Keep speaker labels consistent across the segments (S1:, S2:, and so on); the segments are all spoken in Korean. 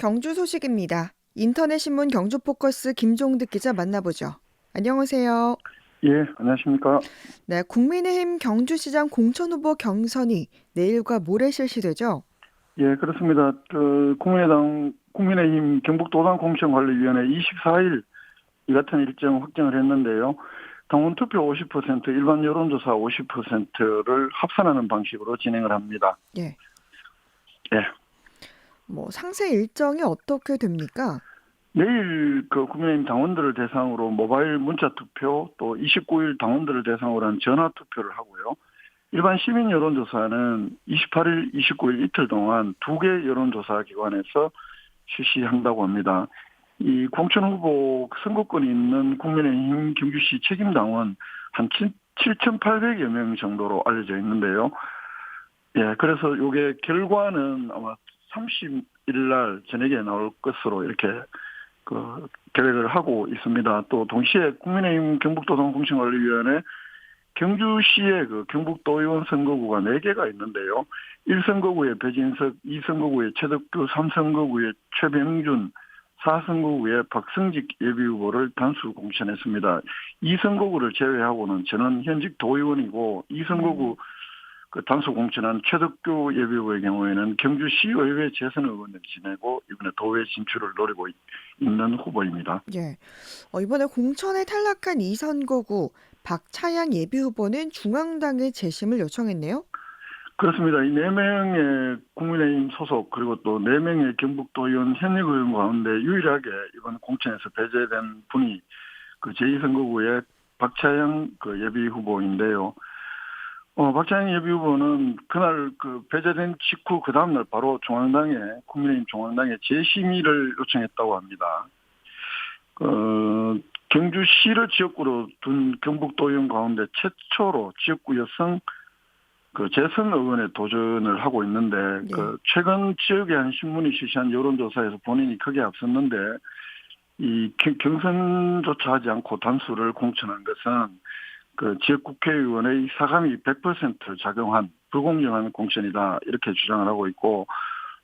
S1: 경주 소식입니다. 인터넷 신문 경주포커스 김종득 기자 만나보죠. 안녕하세요.
S2: 예, 안녕하십니까.
S1: 네, 국민의힘 경주시장 공천 후보 경선이 내일과 모레 실시되죠.
S2: 예, 그렇습니다. 국민의힘 경북도당 공천관리위원회 24일 이 같은 일정 확정을 했는데요. 당원 투표 50%, 일반 여론조사 50%를 합산하는 방식으로 진행을 합니다.
S1: 예,
S2: 예.
S1: 상세 일정이 어떻게 됩니까?
S2: 내일 국민의힘 당원들을 대상으로 모바일 문자 투표, 또 29일 당원들을 대상으로 한 전화 투표를 하고요. 일반 시민 여론조사는 28일, 29일 이틀 동안 두 개 여론조사 기관에서 실시한다고 합니다. 이 공천 후보 선거권이 있는 국민의힘 경주시 책임당원 한 7,800여 명 정도로 알려져 있는데요. 예, 그래서 요게 결과는 아마 30일 날 저녁에 나올 것으로 이렇게 계획을 하고 있습니다. 또 동시에 국민의힘 경북도당 공천관리위원회 경주시의 경북도의원 선거구가 4개가 있는데요. 1선거구에 배진석, 2선거구에 최덕규, 3선거구에 최병준, 4선거구에 박성직 예비후보를 단수 공천했습니다. 2선거구를 제외하고는 저는 현직 도의원이고 2선거구 단수 공천한 최덕규 예비후보의 경우에는 경주시의회 재선 의원을 지내고 이번에 도의회 진출을 노리고 있는 후보입니다.
S1: 예, 이번에 공천에 탈락한 이 선거구 박차양 예비후보는 중앙당의 재심을 요청했네요.
S2: 그렇습니다. 이 4명의 국민의힘 소속 그리고 또 4명의 경북도의원 현역 의원 가운데 유일하게 이번 공천에서 배제된 분이 제2선거구의 박차영 예비 후보인데요. 박찬영 예비후보는 그날 배제된 직후 그 다음날 바로 국민의힘 중앙당에 재심의를 요청했다고 합니다. 경주시를 지역구로 둔 경북도의원 가운데 최초로 지역구 여성 재선 의원에 도전을 하고 있는데
S1: 네.
S2: 최근 지역의 한 신문이 실시한 여론조사에서 본인이 크게 앞섰는데 이 경선조차 하지 않고 단수를 공천한 것은 지역 국회의원의 사감이 100% 작용한 불공정한 공천이다 이렇게 주장을 하고 있고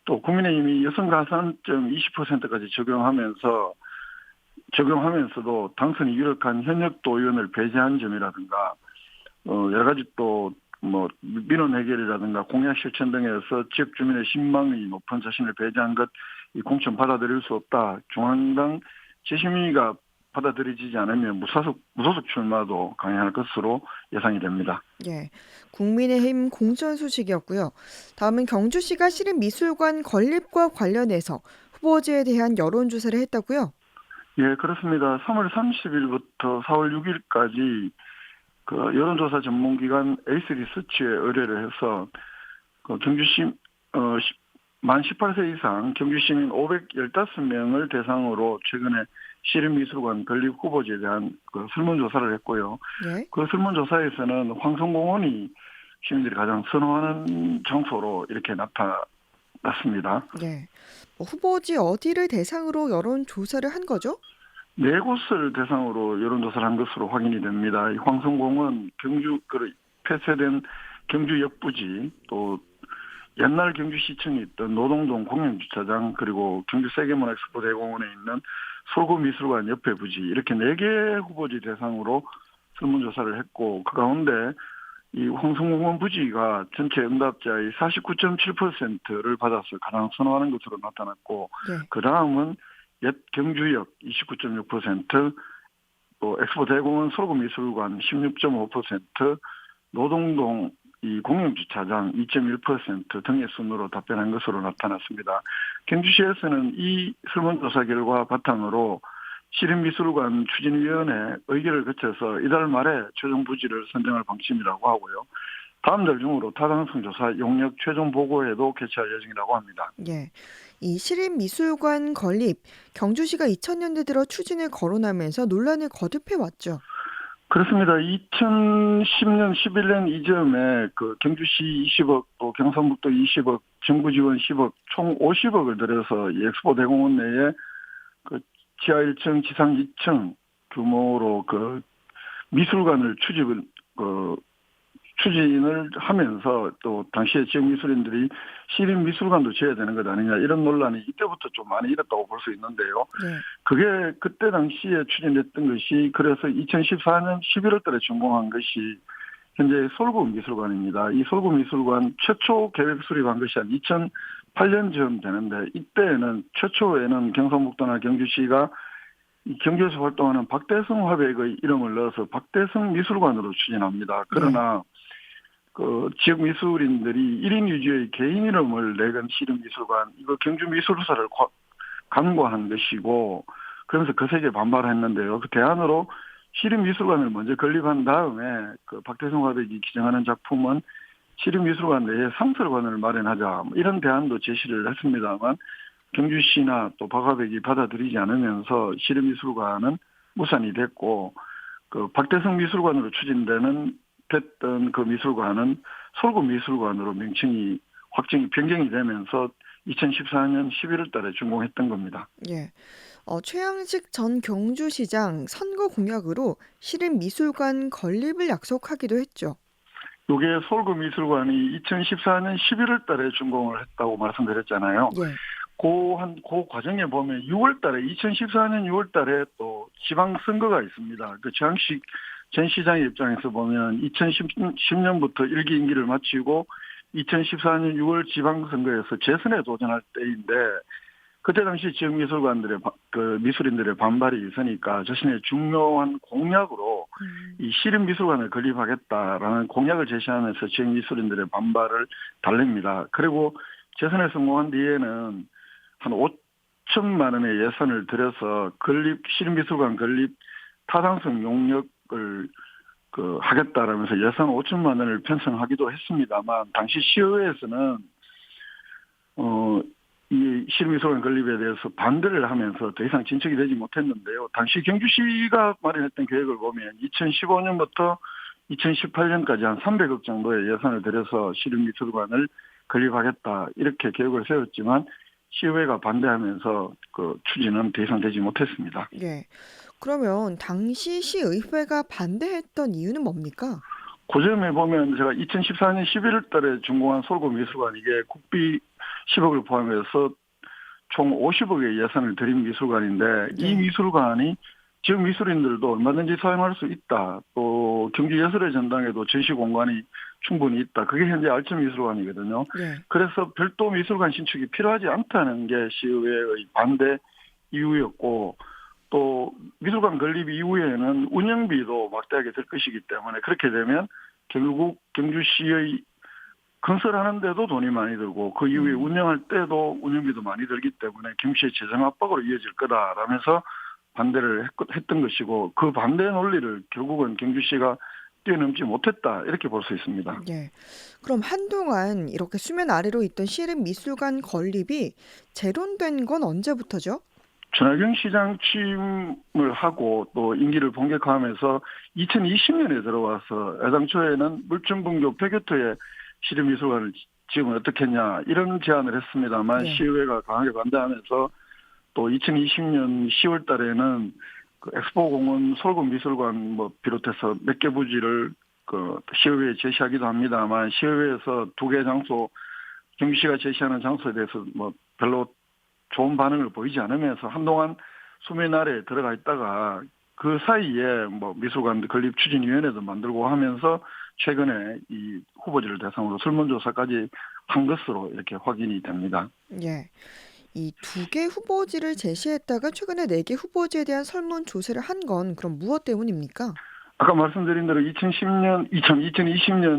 S2: 또 국민의힘이 여성 가산점 20%까지 적용하면서도 당선이 유력한 현역 도의원을 배제한 점이라든가 여러 가지 또 민원 해결이라든가 공약 실천 등에서 지역 주민의 신망이 높은 자신을 배제한 것 이 공천 받아들일 수 없다. 중앙당 재심의가 받아들여지지 않으면 무소속 출마도 강행할 것으로 예상이 됩니다.
S1: 예, 국민의힘 공천 소식이었고요. 다음은 경주시가 시립미술관 건립과 관련해서 후보지에 대한 여론조사를 했다고요?
S2: 예, 그렇습니다. 3월 30일부터 4월 6일까지 여론조사 전문기관 에이스 리서치에 의뢰를 해서 경주시 만 18세 이상 경주시민 515명을 대상으로 최근에 시립미술관 건립 후보지에 대한 설문조사를 했고요.
S1: 예.
S2: 그 설문조사에서는 황성공원이 시민들이 가장 선호하는 장소로 이렇게 나타났습니다.
S1: 예. 후보지 어디를 대상으로 여론조사를 한 거죠?
S2: 4곳을 대상으로 여론조사를 한 것으로 확인이 됩니다. 이 황성공원, 폐쇄된 경주역 부지, 또 옛날 경주시청이 있던 노동동 공영주차장, 그리고 경주 세계문 엑스포 대공원에 있는 솔구미술관 옆에 부지, 이렇게 4개 후보지 대상으로 설문조사를 했고, 그 가운데 이 황성공원 부지가 전체 응답자의 49.7%를 받아서 가장 선호하는 것으로 나타났고,
S1: 예.
S2: 그 다음은 옛 경주역 29.6%, 또 엑스포 대공원 솔구미술관 16.5%, 노동동 이 공영주차장 2.1% 등의 순으로 답변한 것으로 나타났습니다. 경주시에서는 이 설문조사 결과 바탕으로 시립미술관 추진위원회 의결을 거쳐서 이달 말에 최종 부지를 선정할 방침이라고 하고요. 다음 달 중으로 타당성 조사 용역 최종 보고회도 개최할 예정이라고 합니다.
S1: 예. 이 시립미술관 건립, 경주시가 2000년대 들어 추진을 거론하면서 논란을 거듭해 왔죠.
S2: 그렇습니다. 2010년, 11년 이점에 경주시 20억, 또 경상북도 20억, 정부 지원 10억, 총 50억을 들여서 이 엑스포 대공원 내에 지하 1층, 지상 2층 규모로 미술관을 추진을 하면서 또 당시에 지역 미술인들이 시립 미술관도 지어야 되는 것 아니냐 이런 논란이 이때부터 좀 많이 일었다고 볼 수 있는데요.
S1: 네.
S2: 그게 그때 당시에 추진됐던 것이 그래서 2014년 11월 달에 준공한 것이 현재 솔구미술관입니다. 이 솔구미술관 최초 계획 수립한 것이 한 2008년쯤 되는데 이때는 최초에는 경상북도나 경주시가 이 경주에서 활동하는 박대성 화백의 이름을 넣어서 박대성 미술관으로 추진합니다.
S1: 네.
S2: 그러나 그 지역 미술인들이 1인 위주의 개인 이름을 내건 시립미술관 이거 경주미술사를 간과한 것이고 그러면서 거세게 반발했는데요. 그 대안으로 시립미술관을 먼저 건립한 다음에 그 박태성 화백이 기증하는 작품은 시립미술관 내에 상설관을 마련하자 뭐 이런 대안도 제시를 했습니다만 경주시나 또 박 화백이 받아들이지 않으면서 시립미술관은 무산이 됐고 그 박태성 미술관으로 추진되는 됐던 그 미술관은 솔구미술관으로 명칭이 확정이 변경이 되면서 2014년 11월 달에 준공했던 겁니다.
S1: 예. 최양식 전 경주시장 선거 공약으로 시립미술관 건립을 약속하기도 했죠.
S2: 이게 솔구미술관이 2014년 11월 달에 준공을 했다고 말씀드렸잖아요.
S1: 예.
S2: 그 과정에 보면 6월 달에, 2014년 6월 달에 또 지방선거가 있습니다. 그 최양식 전 시장의 입장에서 보면 2010년부터 1기 임기를 마치고 2014년 6월 지방선거에서 재선에 도전할 때인데 그때 당시 지역 미술관들의 그 미술인들의 반발이 있으니까 자신의 중요한 공약으로
S1: 음.
S2: 이 시립미술관을 건립하겠다라는 공약을 제시하면서 지역 미술인들의 반발을 달랩니다. 그리고 재선에 성공한 뒤에는 한 5천만 원의 예산을 들여서 시립미술관 건립 타당성 용역을 하겠다라면서 예산 5천만 원을 편성하기도 했습니다만 당시 시의회에서는 이 시립미술관 건립에 대해서 반대를 하면서 더 이상 진척이 되지 못했는데요. 당시 경주시가 마련했던 계획을 보면 2015년부터 2018년까지 한 300억 정도의 예산을 들여서 시립미술관을 건립하겠다 이렇게 계획을 세웠지만 시의회가 반대하면서 그 추진은 더 이상 되지 못했습니다.
S1: 예. 그러면 당시 시의회가 반대했던 이유는 뭡니까?
S2: 그 점에 보면 제가 2014년 11월 달에 준공한 솔구미술관 이게 국비 10억을 포함해서 총 50억의 예산을 들인 미술관인데 이
S1: 네.
S2: 미술관이 지역 미술인들도 얼마든지 사용할 수 있다. 또 경주예술의 전당에도 전시 공간이 충분히 있다. 그게 현재 알천미술관이거든요.
S1: 예.
S2: 그래서 별도 미술관 신축이 필요하지 않다는 게 시의회의 반대 이유였고 또 미술관 건립 이후에는 운영비도 막대하게 들 것이기 때문에 그렇게 되면 결국 경주시의 건설하는 데도 돈이 많이 들고 그 이후에
S1: 음.
S2: 운영할 때도 운영비도 많이 들기 때문에 경주시의 재정 압박으로 이어질 거다라면서 반대를 했던 것이고 그 반대 논리를 결국은 경주시가 뛰어넘지 못했다 이렇게 볼 수 있습니다.
S1: 예. 그럼 한동안 이렇게 수면 아래로 있던 시립미술관 건립이 재론된 건 언제부터죠?
S2: 전하경 시장 취임을 하고 또 임기를 본격화하면서 2020년에 들어와서 애당초에는 물준분교 폐교토에 시립미술관을 지으면 어떻겠냐 이런 제안을 했습니다만
S1: 네.
S2: 시의회가 강하게 반대하면서 또 2020년 10월 달에는 그 엑스포공원 솔구미술관 뭐 비롯해서 몇 개 부지를 그 시의회에 제시하기도 합니다만 시의회에서 두 개 장소 경주시가 제시하는 장소에 대해서 뭐 별로 좋은 반응을 보이지 않으면서 한동안 수면 아래에 들어가 있다가 그 사이에 뭐 미술관 건립 추진위원회도 만들고 하면서 최근에 이 후보지를 대상으로 설문조사까지 한 것으로 이렇게 확인이 됩니다.
S1: 예. 이 두 개 후보지를 제시했다가 최근에 네 개 후보지에 대한 설문조사를 한 건 그럼 무엇 때문입니까?
S2: 아까 말씀드린 대로 2020년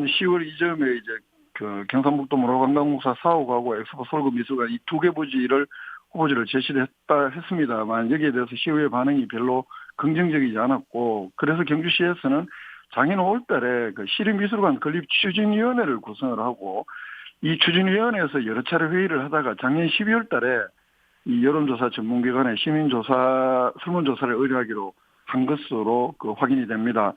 S2: 10월 이듬해 이제 그 경상북도 문화관광공사 사옥하고 엑스포 솔구미술관 이 두 개 부지를 후보지를 제시를 했습니다만 여기에 대해서 시의회 반응이 별로 긍정적이지 않았고 그래서 경주시에서는 작년 5월 달에 그 시립미술관 건립 추진위원회를 구성을 하고 이 추진위원회에서 여러 차례 회의를 하다가 작년 12월 달에 이 여론조사 전문기관에 시민조사, 설문조사를 의뢰하기로 한 것으로 그 확인이 됩니다.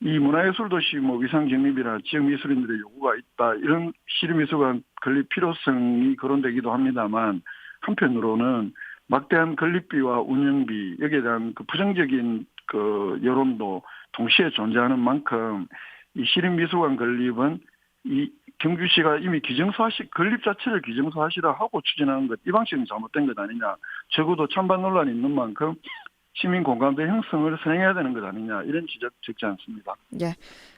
S2: 이 문화예술도시 뭐 위상정립이나 지역미술인들의 요구가 있다. 이런 시립미술관 건립 필요성이 거론되기도 합니다만 한편으로는 막대한 건립비와 운영비 여기에 대한 그 부정적인 그 여론도 동시에 존재하는 만큼 이 시립미술관 건립은 이 경주시가 이미 건립 자체를 기정사실화 하고 추진하는 것, 이 방식은 잘못된 것 아니냐. 적어도 찬반 논란이 있는 만큼 시민 공감대 형성을 선행해야 되는 것 아니냐. 이런 지적 적지 않습니다.
S1: 예.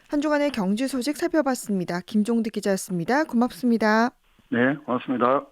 S1: 한 주간의 경제 소식 살펴봤습니다. 김종득 기자였습니다. 고맙습니다.
S2: 네, 고맙습니다.